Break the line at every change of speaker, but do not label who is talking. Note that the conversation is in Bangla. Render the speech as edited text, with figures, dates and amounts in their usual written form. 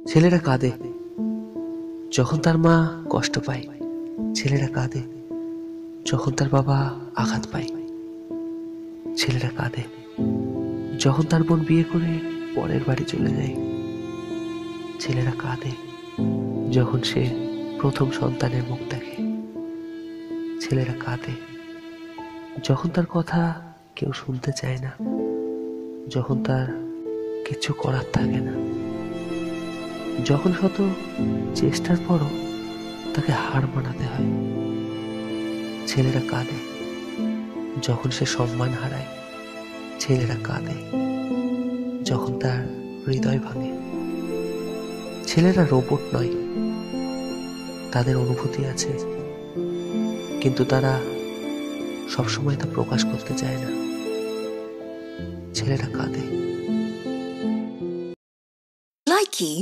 ছেলেরা কাঁদে যখন তার মা কষ্ট পায়। ছেলেরা কাঁদে যখন তার বাবা আঘাত পায়। ছেলেরা কাঁদে যখন তার বোন বিয়ে করে পরের বাড়ি চলে যায়। ছেলেরা কাঁদে যখন সে প্রথম সন্তানের মুখ দেখে। ছেলেরা কাঁদে যখন তার কথা কেউ শুনতে চায় না, যখন তার কিছু করার থাকে না, যখন শত চেষ্টার পরও তাকে হার মানাতে হয়। ছেলেরা কাঁদে যখন সে সম্মান হারায়। ছেলেরা কাঁদে যখন তার হৃদয় ভাঙে। ছেলেরা রোবট নয়, তাদের অনুভূতি আছে, কিন্তু তারা সবসময় তা প্রকাশ করতে চায় না। ছেলেরা কাঁদে।
Likey